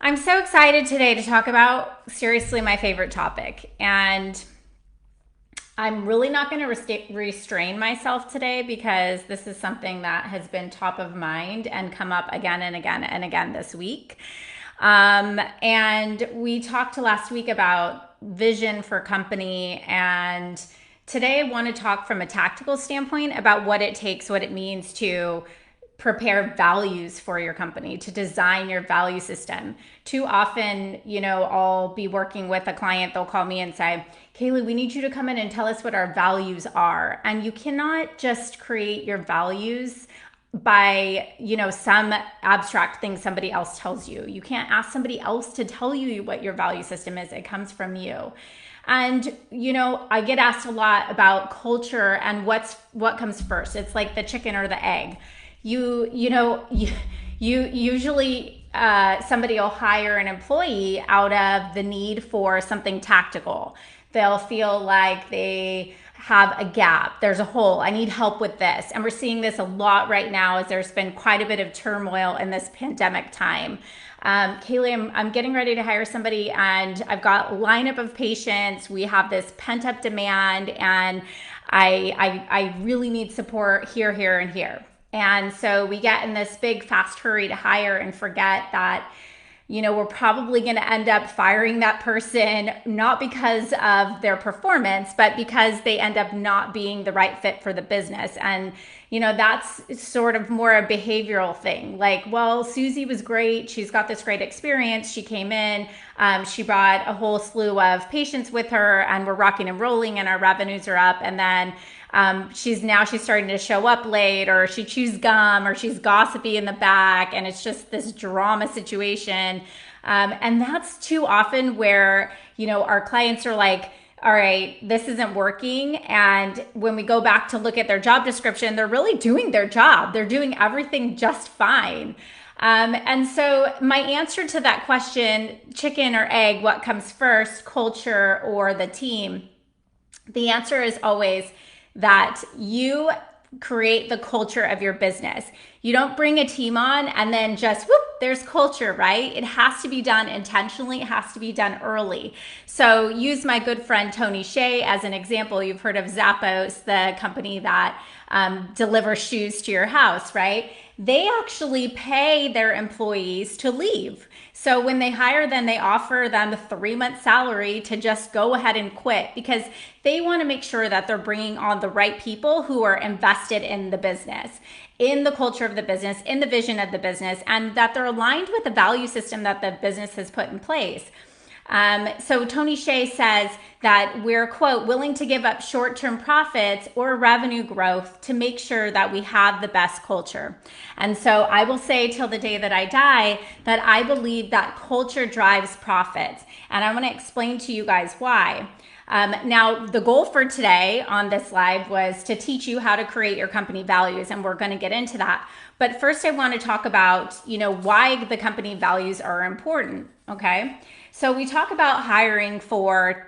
I'm so excited today to talk about seriously my favorite topic. And I'm really not going to restrain myself today because this is something that has been top of mind and come up again and again and again this week. And we talked last week about vision for company, and today I want to talk from a tactical standpoint about what it takes, what it means to prepare values for your company, to design your value system. Too often, I'll be working with a client, they'll call me and say, Kaeli, we need you to come in and tell us what our values are. And you cannot just create your values by, some abstract thing somebody else tells you. You can't ask somebody else to tell you what your value system is. It comes from you. And I get asked a lot about culture and what comes first. It's like the chicken or the egg. You usually somebody will hire an employee out of the need for something tactical. They'll feel like they have a gap. There's a hole. I need help with this. And we're seeing this a lot right now as there's been quite a bit of turmoil in this pandemic time. Kaeli, I'm getting ready to hire somebody and I've got a lineup of patients. We have this pent up demand and I really need support here, here, and here. And so we get in this big fast hurry to hire and forget that, we're probably going to end up firing that person, not because of their performance, but because they end up not being the right fit for the business. And, that's sort of more a behavioral thing. Like, well, Susie was great. She's got this great experience. She came in, she brought a whole slew of patients with her and we're rocking and rolling and our revenues are up. And then she's starting to show up late, or she chews gum, or she's gossipy in the back, and it's just this drama situation. And that's too often where, our clients are like, all right, this isn't working. And when we go back to look at their job description, they're really doing their job. They're doing everything just fine. And so my answer to that question, chicken or egg, what comes first, culture or the team? The answer is always that you create the culture of your business. You don't bring a team on and then just whoop, there's culture, right? It has to be done intentionally. It has to be done early. So use my good friend Tony Hsieh as an example. You've heard of Zappos, the company that delivers shoes to your house, right? They actually pay their employees to leave. So when they hire them, they offer them a 3-month salary to just go ahead and quit because they want to make sure that they're bringing on the right people who are invested in the business, in the culture of the business, in the vision of the business, and that they're aligned with the value system that the business has put in place. So Tony Hsieh says that we're, quote, willing to give up short-term profits or revenue growth to make sure that we have the best culture. And so I will say till the day that I die that I believe that culture drives profits. And I want to explain to you guys why. Now, the goal for today on this live was to teach you how to create your company values, and we're going to get into that. But first, I want to talk about, why the company values are important, okay? So we talk about hiring for,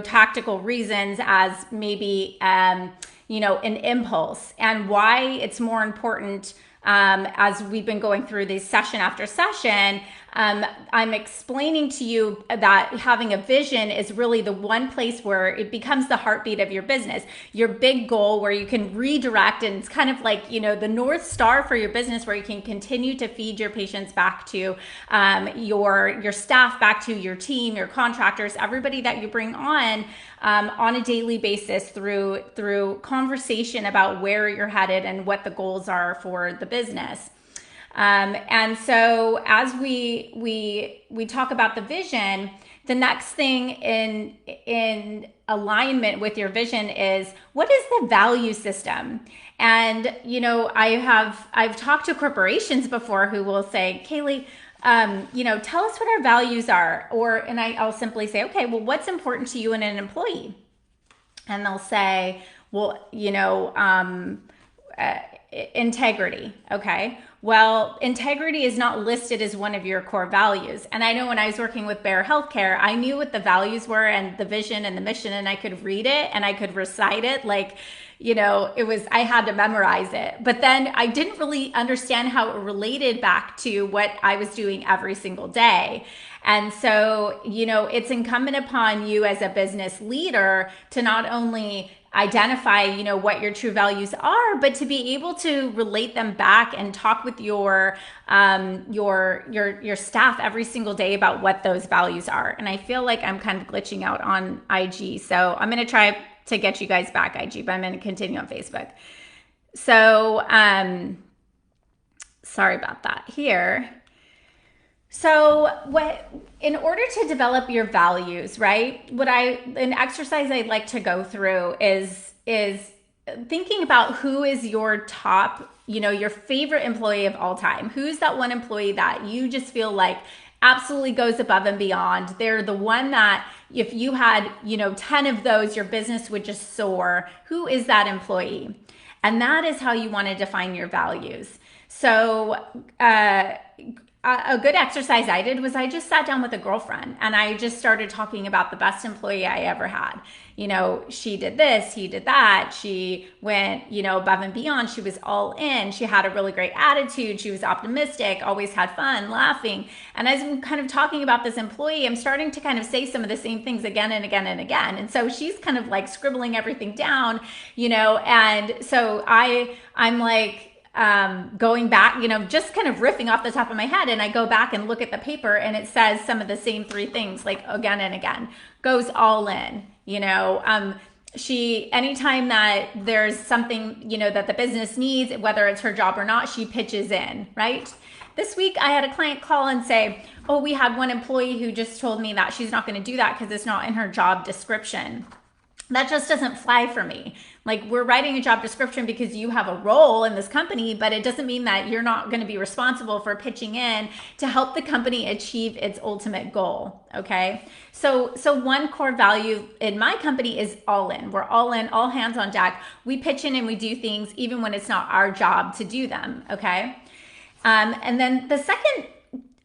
tactical reasons as maybe, an impulse, and why it's more important as we've been going through this session after session. I'm explaining to you that having a vision is really the one place where it becomes the heartbeat of your business, your big goal where you can redirect, and it's kind of like, the North Star for your business where you can continue to feed your patients back to your staff, back to your team, your contractors, everybody that you bring on a daily basis through conversation about where you're headed and what the goals are for the business. And so as we talk about the vision, the next thing in alignment with your vision is, what is the value system? And, I've talked to corporations before who will say, Kaeli, tell us what our values are. And I'll simply say, okay, well, what's important to you in an employee? And they'll say, well, integrity. Okay. Well, integrity is not listed as one of your core values. And I know when I was working with Bayer Healthcare, I knew what the values were and the vision and the mission, and I could read it and I could recite it like, I had to memorize it. But then I didn't really understand how it related back to what I was doing every single day. And so, it's incumbent upon you as a business leader to not only identify, what your true values are, but to be able to relate them back and talk with your staff every single day about what those values are. And I feel like I'm kind of glitching out on IG. So I'm going to try to get you guys back IG, but I'm going to continue on Facebook. So, sorry about that here. So in order to develop your values, right? An exercise I'd like to go through is thinking about who is your top, your favorite employee of all time. Who's that one employee that you just feel like absolutely goes above and beyond? They're the one that if you had, 10 of those, your business would just soar. Who is that employee? And that is how you want to define your values. So, a good exercise I did was I just sat down with a girlfriend and I just started talking about the best employee I ever had. She did this, he did that. She went, above and beyond. She was all in. She had a really great attitude. She was optimistic, always had fun, laughing. And as I'm kind of talking about this employee, I'm starting to kind of say some of the same things again and again and again. And so she's kind of like scribbling everything down, and so I'm like, going back, just kind of riffing off the top of my head. And I go back and look at the paper and it says some of the same three things, like again and again, goes all in, anytime that there's something, that the business needs, whether it's her job or not, she pitches in, right? This week I had a client call and say, oh, we had one employee who just told me that she's not going to do that because it's not in her job description. That just doesn't fly for me. Like, we're writing a job description because you have a role in this company, but it doesn't mean that you're not going to be responsible for pitching in to help the company achieve its ultimate goal. Okay. So one core value in my company is all in. We're all in, all hands on deck. We pitch in and we do things even when it's not our job to do them. Okay. And then the second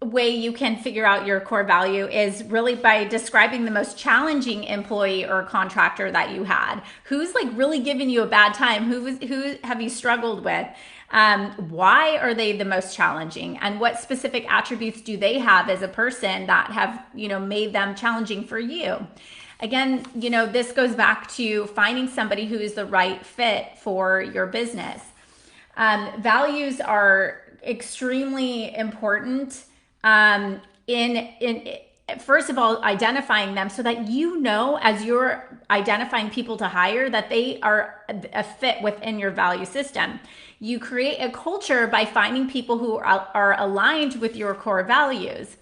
way you can figure out your core value is really by describing the most challenging employee or contractor that you had. Who's like really giving you a bad time? Who have you struggled with? Why are they the most challenging? And what specific attributes do they have as a person that have, made them challenging for you? Again, this goes back to finding somebody who is the right fit for your business. Values are extremely important. In first of all, identifying them so that as you're identifying people to hire, that they are a fit within your value system. You create a culture by finding people who are aligned with your core values.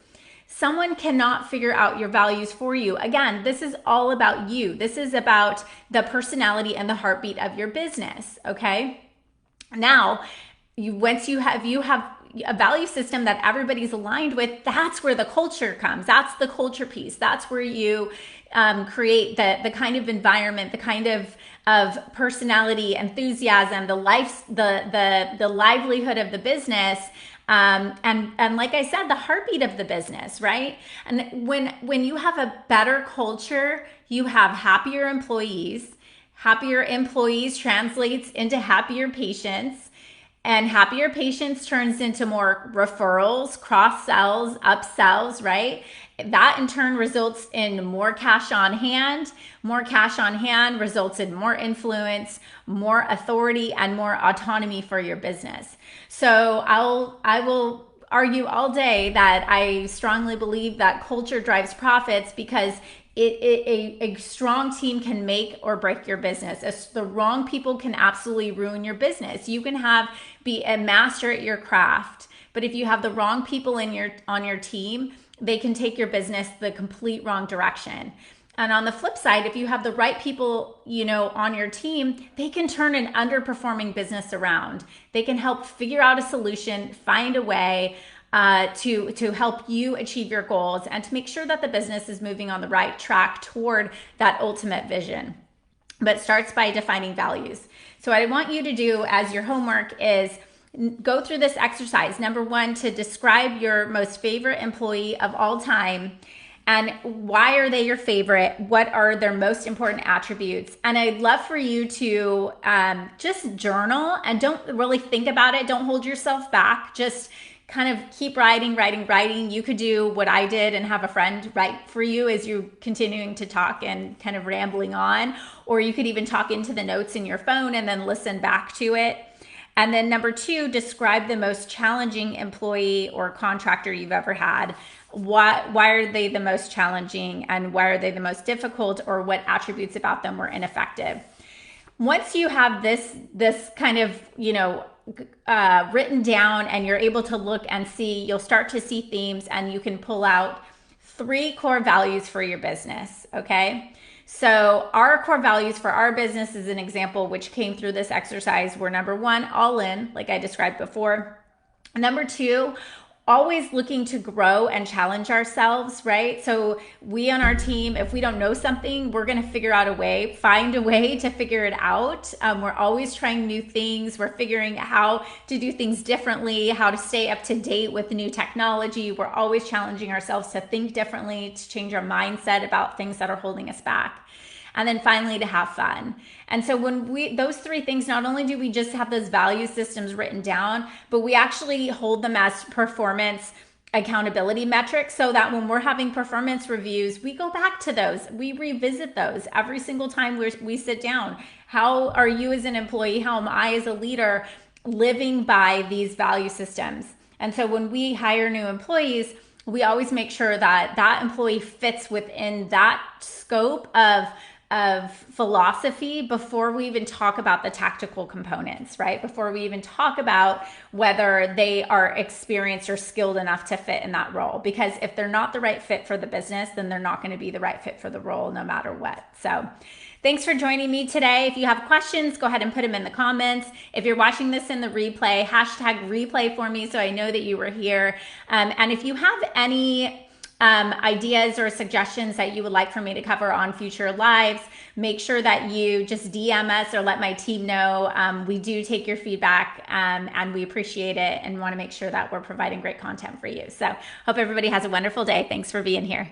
Someone cannot figure out your values for you. Again, this is all about you. This is about the personality and the heartbeat of your business. Okay. Now, once you have a value system that everybody's aligned with, that's where the culture comes. That's the culture piece. That's where you create the kind of environment, the kind of personality, enthusiasm, the livelihood of the business. And like I said, the heartbeat of the business, right? And when you have a better culture, you have happier employees. Happier employees translates into happier patients. And happier patients turns into more referrals, cross-sells, upsells, right? That in turn results in more cash on hand. More cash on hand results in more influence, more authority, and more autonomy for your business. So I will argue all day that I strongly believe that culture drives profits because a strong team can make or break your business. The wrong people can absolutely ruin your business. You can be a master at your craft, but if you have the wrong people on your team, they can take your business the complete wrong direction. And on the flip side, if you have the right people, on your team, they can turn an underperforming business around. They can help figure out a solution, find a way to help you achieve your goals and to make sure that the business is moving on the right track toward that ultimate vision. But it starts by defining values. So what I want you to do as your homework is go through this exercise. Number one, to describe your most favorite employee of all time. and why are they your favorite? What are their most important attributes? And I'd love for you to just journal and don't really think about it. Don't hold yourself back. Just kind of keep writing. You could do what I did and have a friend write for you as you're continuing to talk and kind of rambling on. Or you could even talk into the notes in your phone and then listen back to it. And then number 2, describe the most challenging employee or contractor you've ever had. Why are they the most challenging, and why are they the most difficult, or what attributes about them were ineffective? Once you have this kind of, written down and you're able to look and see, you'll start to see themes, and you can pull out 3 core values for your business, okay? So our core values for our business, as an example, which came through this exercise, were number 1, all in, like I described before. Number 2, always looking to grow and challenge ourselves, right? So we on our team, if we don't know something, we're going to find a way to figure it out. We're always trying new things. We're figuring out how to do things differently, how to stay up to date with new technology. We're always challenging ourselves to think differently, to change our mindset about things that are holding us back. And then finally, to have fun. And so when those 3 things, not only do we just have those value systems written down, but we actually hold them as performance accountability metrics, so that when we're having performance reviews, we go back to those. We revisit those every single time we sit down. How are you as an employee? How am I as a leader living by these value systems? And so when we hire new employees, we always make sure that that employee fits within that scope of philosophy before we even talk about the tactical components, right? Before we even talk about whether they are experienced or skilled enough to fit in that role. Because if they're not the right fit for the business, then they're not going to be the right fit for the role no matter what. So thanks for joining me today. If you have questions, go ahead and put them in the comments. If you're watching this in the replay, #replay for me so I know that you were here. And if you have any ideas or suggestions that you would like for me to cover on future lives, make sure that you just DM us or let my team know. We do take your feedback and we appreciate it and want to make sure that we're providing great content for you. So hope everybody has a wonderful day. Thanks for being here.